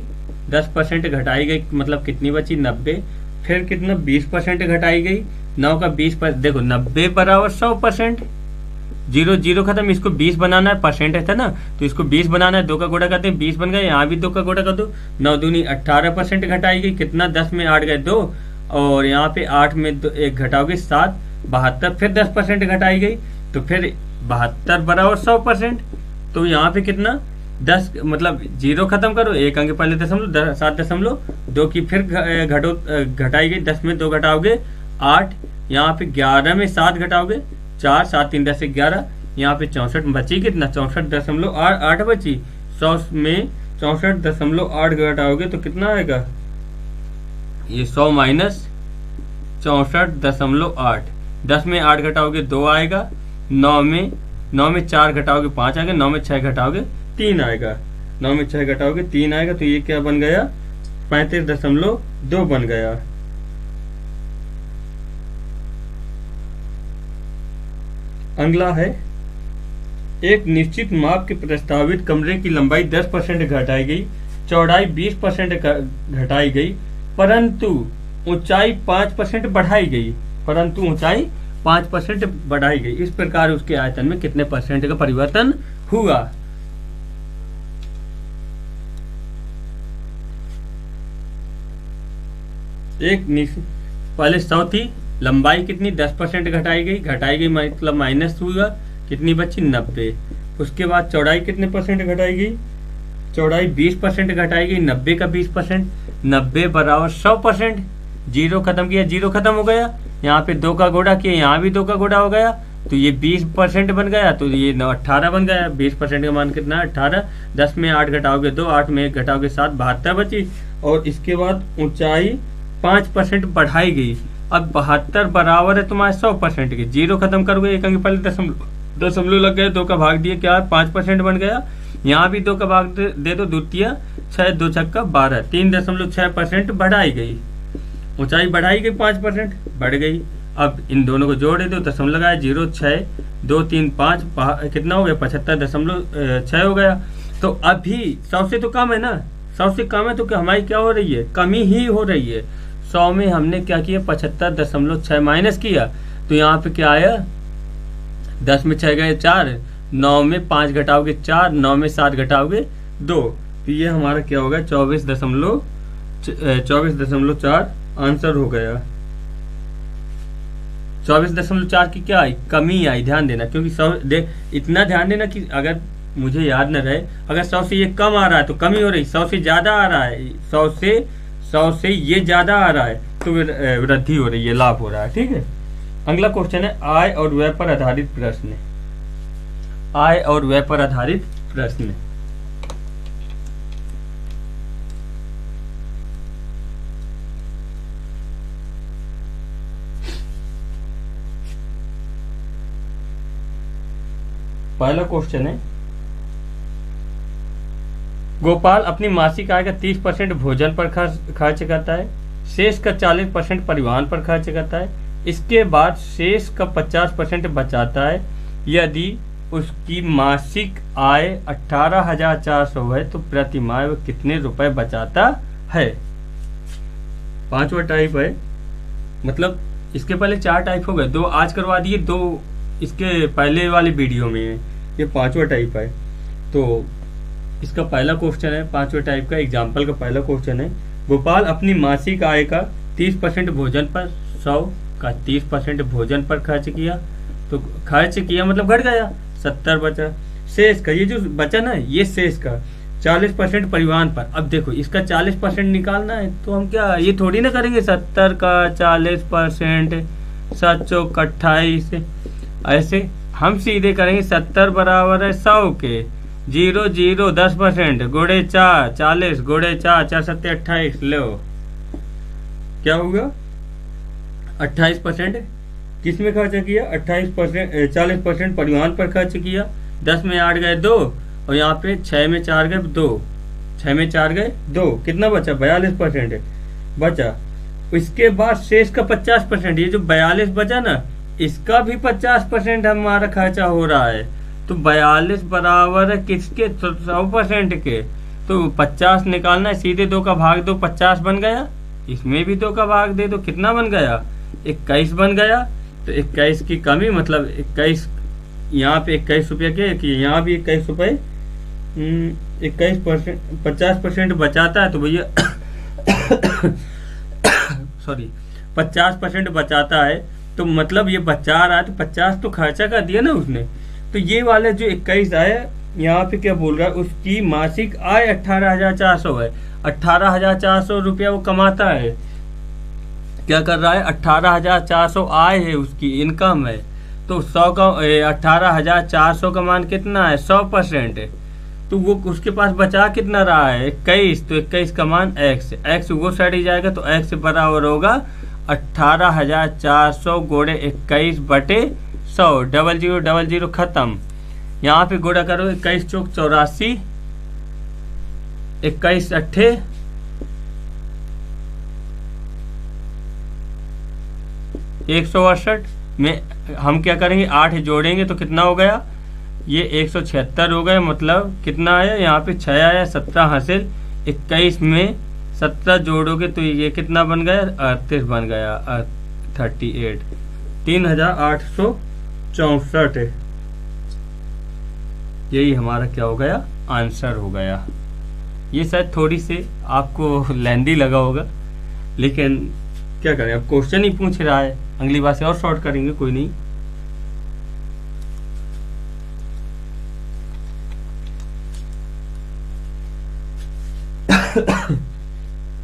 10% घटाई गई मतलब कितनी बची 90, फिर कितना 20% घटाई गई, 9 का 20%, देखो 90 बराबर 100%, 0 0 खत्म, इसको 20 बनाना है, परसेंट था ना, तो इसको 20 बनाना है, 2 का गुणा करते हैं 20 बन गए, यहाँ भी 2 का गुणा कर दो, 9 दूनी 18% घटाई गई, कितना 10 में 8 गए 2, और यहाँ पे 8 में 1 घटाओगे 7, 72, फिर 10% घटाई गई, तो फिर 72 बराबर 100%, तो यहाँ पे कितना 10 मतलब 0 खत्म करो, 1 अंक पहले 7.2 की फिर घटाई गई, 10 में 2 घटाओगे 8, यहाँ पे 11 में 7 घटाओगे 4, 7 3 10 11, यहाँ पे 64 बची, कितना 64.8 बची, 100 में 64.8 घटाओगे तो कितना आएगा ये 100 माइनस 64.8, 10 में 8 घटाओगे 2 आएगा, 9 में 4 घटाओगे 5 आएगा, 9 में 6 घटाओगे 3 आएगा, 9 में 6 घटाओगे 3 आएगा, तो ये क्या बन गया 35.2 बन गया। अगला है एक निश्चित माप के प्रस्तावित कमरे की लंबाई 10% घटाई गई, चौड़ाई 20% घटाई गई, परंतु ऊंचाई 5% बढ़ाई गई, परंतु ऊंचाई 5% बढ़ाई गई, इस प्रकार उसके आयतन में कितने परसेंट का परिवर्तन हुआ। पहले 100 थी, लंबाई कितनी 10% घटाई गई मतलब माइनस हुआ, कितनी बची 90। उसके बाद चौड़ाई कितने परसेंट घटाई गई, चौड़ाई 20% घटाई गई, 90 का 20%, 90 बराबर 100%, 0 खत्म किया 0 खत्म हो गया, यहाँ पे 2 का गुणा किया, यहाँ भी 2 का गुणा हो गया, तो ये 20% बन गया, तो ये 18 बन गया, 20% का मान कितना 18, 10 में 8 घटाओगे 2, 8 में 1 घटाओगे 7, 72 बची, और इसके बाद ऊंचाई 5% बढ़ाई गई। अब 72 बराबर है तुम्हारे 100% के, 0 खत्म करोगे, एक अंक पहले दशमलव लग गए, 2 का भाग दिए क्या है 5% बन गया, यहाँ भी 2 का भाग दे दो, द्वितीय 6 2 छक्का 12, 3.6% बढ़ाई गई, ऊंचाई बढ़ाई गई 5% बढ़ गई। अब इन दोनों को जोड़े दो, दशमलव लगाया, 0 6 2 3 5 कितना हो गया 75.6 हो गया। तो अभी 100 से तो कम है ना, 100 से कम है, तो हमारी क्या हो रही है कमी ही हो रही है। 100 में हमने क्या किया 75.6 माइनस किया, तो यहाँ पे क्या आया 10 में 6 गए 4, 9 में 5 घटाओगे 4, 9 में 7 घटाओगे 2, तो ये हमारा क्या होगा 24.4 आंसर हो गया। 24.4 की क्या आई कमी आई, ध्यान देना, क्योंकि 100 इतना ध्यान देना कि अगर मुझे याद न रहे, अगर 100 से ये कम आ रहा है तो कमी हो रही, 100 से ज्यादा आ रहा है, 100 से ये ज्यादा आ रहा है तो वृद्धि हो रही है, लाभ हो रहा है। ठीक है, अगला क्वेश्चन है आय और व्यय पर आधारित प्रश्न। आय और व्यय पर आधारित प्रश्न। पहला क्वेश्चन है गोपाल अपनी मासिक आय का 30% भोजन पर खर्च करता है, शेष का 40% परिवहन पर खर्च करता है, इसके बाद शेष का 50% बचाता है। यदि उसकी मासिक आय 18,400 है तो प्रति माह वह कितने रुपए बचाता है। 5वां टाइप है, मतलब इसके पहले 4 टाइप हो गए, 2 आज करवा दिए, 2 इसके पहले वाली वीडियो में है, ये पांचवा टाइप है। तो इसका पहला क्वेश्चन है, पांचवे टाइप का एग्जाम्पल का पहला क्वेश्चन है, गोपाल अपनी मासिक आय का 30% भोजन पर, 100 का 30% भोजन पर खर्च किया। तो खर्च किया मतलब घट गया, 70 बचा। शेष का, ये जो बचा ना, ये शेष का 40% परिवहन पर। अब देखो इसका 40% निकालना है, तो हम क्या ये थोड़ी ना करेंगे 70 का 40%, 7 चौक 28, ऐसे हम सीधे करेंगे 70 बराबर है 100 के, 0 0 10% गुणे 4, 40 गुणे 4, 4 7 28, लो क्या होगा 28% किस में खर्च किया, 28%, 40% परिवहन पर खर्च किया। 10 में 8 गए 2, और यहाँ पे 6 में 4 गए 2, 6 में 4 गए 2, कितना बचा 42% बचा। इसके बाद शेष का 50%, ये जो 42 बचा ना, इसका भी 50% हमारा खर्चा हो रहा है। तो 42 बराबर है किसके, 100% के। तो 50 निकालना है, सीधे 2 का भाग दो, 50 बन गया। इसमें भी 2 का भाग दे दो, कितना बन गया 21 बन गया। तो 21 की कमी मतलब 21, यहाँ पे 21 रुपये के, कि यहाँ भी 21 रुपये, 21%, 50% बचाता है तो भैया सॉरी 50% बचाता है, तो मतलब ये बचा रहा है, तो 50 तो खर्चा कर दिया ना उसने। तो ये वाले जो 21 आया, यहाँ पे क्या बोल रहा है, उसकी मासिक आय 18,400 है। 18,400 रुपया वो कमाता है, क्या कर रहा है, 18,400 आय है उसकी, इनकम है। तो 100 का 18,400 का मान कितना है, 100% है। तो वो उसके पास बचा कितना रहा है 21, तो 21 का मान x वो साइड ही जाएगा, तो x बराबर होगा 18,400 गुणे 21 बटे 100, 00 00 खत्म। यहाँ पे गुणा करो, 21 चौक 84, 21 अट्ठे 168 में हम क्या करेंगे, 8 जोड़ेंगे तो कितना हो गया, ये 176 हो गए। मतलब कितना आया, यहाँ पे 6 आया, 17 हासिल। 21 में 17 जोड़ोगे तो ये कितना बन गया, 38 बन गया, 38, 3,864। यही हमारा क्या हो गया, आंसर हो गया। ये शायद थोड़ी सी आपको लेंदी लगा होगा, लेकिन क्या करें, अब क्वेश्चन ही पूछ रहा है, अगली बार से और शॉर्ट करेंगे, कोई नहीं।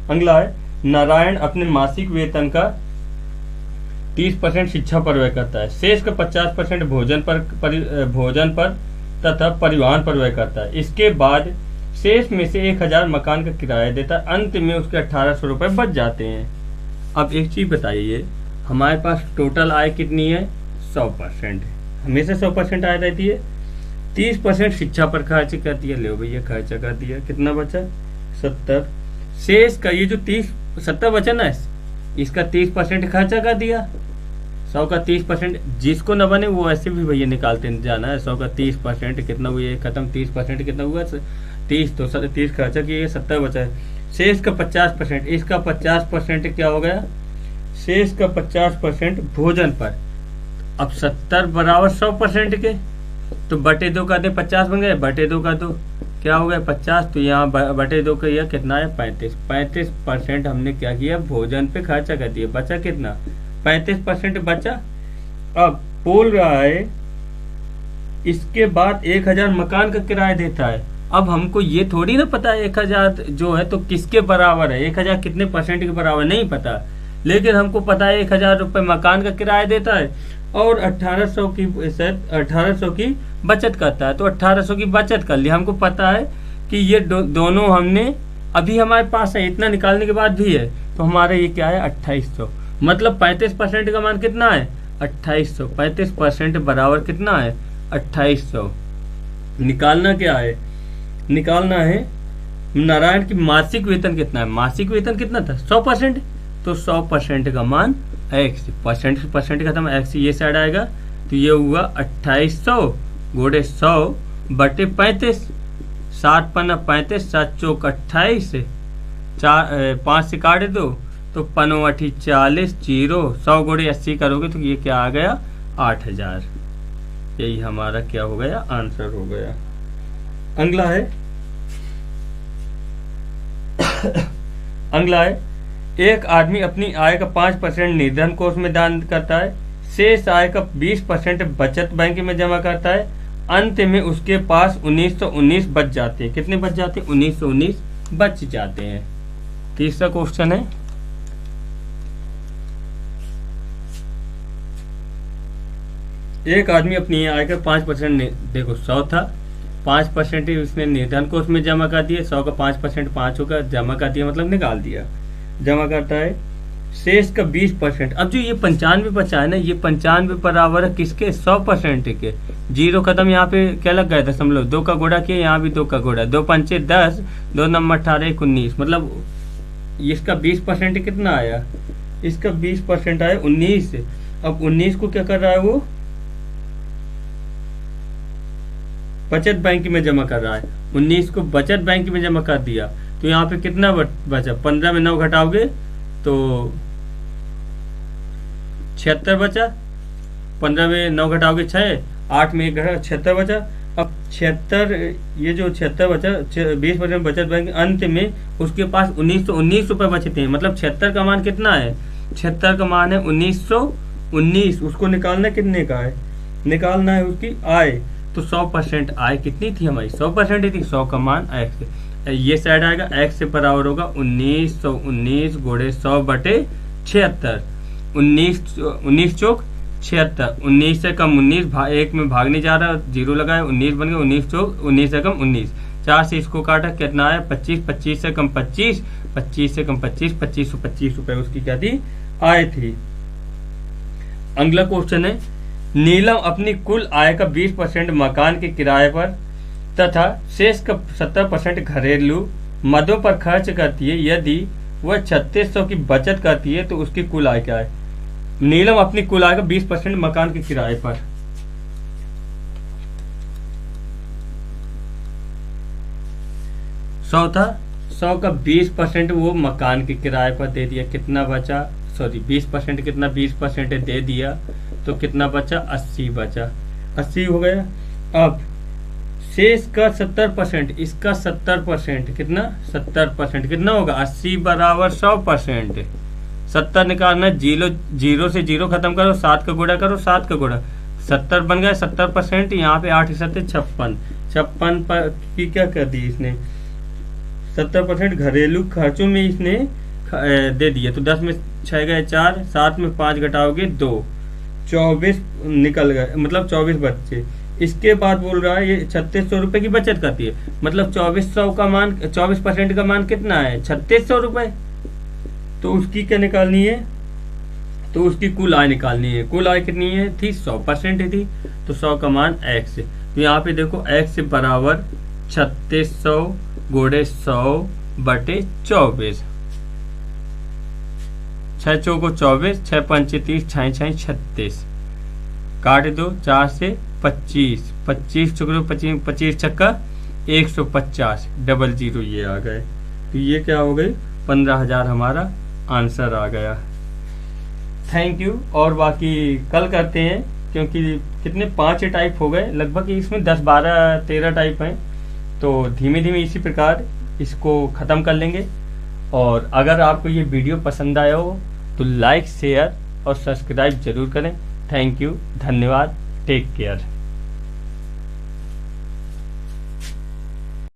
अगला है, नारायण अपने मासिक वेतन का 30% शिक्षा पर व्यय करता है, शेष का 50% भोजन पर तथा परिवहन पर व्यय करता है। इसके बाद शेष में से 1,000 मकान का किराया देता है, अंत में उसके 1,800 रुपए बच जाते हैं। अब एक चीज बताइए, हमारे पास टोटल आय कितनी है, 100%, हमेशा 100% आय रहती है। 30% शिक्षा पर खर्च कर दिया, ले भैया खर्चा कर दिया, कितना बचा 70। शेष का ये जो 70 बचा ना, इसका 30% खर्चा कर दिया। 100 का 30%, जिसको न बने वो ऐसे भी भैया निकालते जाना है। 100 का 30% कितना हुआ, ये खत्म, 30% कितना हुआ 30, तो 30 खर्चा किया, 70 बचा है। शेष का 50%, इसका 50% क्या हो गया, शेष का 50% भोजन पर। अब 70 बराबर 100% के, तो बटे 2 का दे 50 बन गए, बटे 2 का 2 क्या हो गया 50, तो यहाँ बटे 2 का यह कितना है 35% हमने क्या किया, भोजन पे खर्चा कर दिया। बचा कितना 35% बचा। अब बोल रहा है इसके बाद 1,000 मकान का किराया देता है। अब हमको ये थोड़ी ना पता है 1,000 जो है तो किसके बराबर है, 1,000 कितने % के बराबर नहीं पता, लेकिन हमको पता है 1,000 रुपये मकान का किराया देता है और 1,800 की बचत करता है। तो 1,800 की बचत कर ली, हमको पता है कि ये दोनों हमने अभी हमारे पास है, इतना निकालने के बाद भी है, तो हमारा ये क्या है 2,800। मतलब 35% का मान कितना है 2,800। 35% बराबर कितना है 2,800। निकालना क्या है, निकालना है नारायण की मासिक वेतन कितना है। मासिक वेतन कितना था 100%, तो 100% का मान x, परसेंट खत्म, x ये साइड आएगा, तो ये हुआ 2,800 गुणे 100 बटे 35। 7 पन्ना 35, 7 चौक 28, 5 से काट दो तो 5 8 40, 0 100 गुणे 80 करोगे तो ये क्या आ गया 8,000। यही हमारा क्या हो गया, आंसर हो गया। अगला है एक आदमी अपनी आय का 5% निर्धन कोष में दान करता है, शेष आय का 20% बचत बैंक में जमा करता है, अंत में उसके पास 1919 बच जाते हैं। कितने बच जाते हैं? 1919 बच जाते हैं। तीसरा क्वेश्चन है, एक आदमी अपनी आय का 5%, देखो 100 था, 5% उसने निर्धन कोष में जमा कर दिया, 100 का 5% 5 होगा, जमा कर दिया मतलब निकाल दिया, जमा करता है, शेष का 20%। अब जो ये 95 बचा है ना, ये 95 बराबर है किसके? 100% के। जीरो खत्म, यहाँ पे क्या लग गया? दशमलव। 2 का गुणा किया, यहाँ भी 2 का गुणा, 2 पंचे 10, 2 नंबर 18, 1 19, मतलब इसका 20% कितना आया? इसका 20% आया 19। अब 19 को क्या कर रहा है वो? बचत बैंक में जमा कर रहा है। 19 को बचत बैंक में जमा कर दिया, तो यहाँ पे कितना बचा? 15 में 9 घटाओगे तो 76 बचा, 15 में 9 घटाओगे 6, 8 में 1 घटा 76 बचा। अब 76, ये जो 76 बचा, 20% बचत बैंक, अंत में उसके पास 1919 रुपए बचते हैं, मतलब 76 का मान कितना है? 76 का मान है 1919। उसको निकालना कितने का है? निकालना है उसकी आय। तो 100% आय कितनी थी हमारी? 100% थी। 100 का मान x, ये साइड आएगा, x से बराबर होगा 1919 गुणे 100 बटे 76। 19 चौक 76, 19 से कम 19, 1 में भागने जा रहा है, 0 लगाया, 19 बन गया। 19 चौक 19 से कम 19, 4 से इसको काटा, कितना आया? 25, 25 से कम 25, 25 से कम 25, 2525 रुपए उसकी क्या थी? आय थी। अगला क्वेश्चन है, नीलम अपनी कुल आय का 20% मकान के किराए पर तथा शेष का 70% घरेलू मदों पर खर्च करती है। यदि वह 3600 की बचत करती है तो उसकी कुल आय क्या है? नीलम अपनी कुल आय का 20% मकान के किराए पर, सौ था, 100 का 20% वो मकान के किराए पर दे दिया, कितना बचा? सॉरी 20% कितना? 20% दे दिया तो कितना बचा? 80 बचा, 80 हो गया। अब शेष का 70%, इसका 70% कितना? 70% कितना होगा? 80 बराबर 100%। 70 निकालना, 0 से 0 खत्म करो, 7 का गुणा करो, 7 का गुणा, 70 बन गया 70%। यहाँ पे 8 7 56, 56 पर की क्या कर दी इसने? 70% घरेलू खर्चों में इसने दे दिया। तो 10 में 6 गए 4, 7 में 5 घटाओगे 2, 24 निकल गए, मतलब 24 बच्चे। इसके बाद बोल रहा है ये 3600 रुपए की बचत करती है, मतलब 2400 का मान, 24% का मान कितना है? 3600 रुपए। तो उसकी क्या निकालनी है? तो उसकी कुल आय निकालनी है। कुल आय कितनी है थी? 100% थी, तो 100 का मान x। तो यहाँ पे देखो x बराबर 3600 गुणे 100 बटे 24, 6 चौको 24, 6 पंचे 30, 6 6 36, काट दो 4 से 25, 25 चौको 25, 25 छक्का 150, 00 ये आ गए। तो ये क्या हो गई? 15,000 हमारा आंसर आ गया। Thank you. और बाकी कल करते हैं, क्योंकि कितने 5 टाइप हो गए लगभग, इसमें 10 12 13 टाइप हैं, तो धीमे धीमे इसी प्रकार इसको ख़त्म कर लेंगे। और अगर आपको ये वीडियो पसंद आया हो तो लाइक शेयर और सब्सक्राइब जरूर करें। थैंक यू, धन्यवाद, टेक केयर।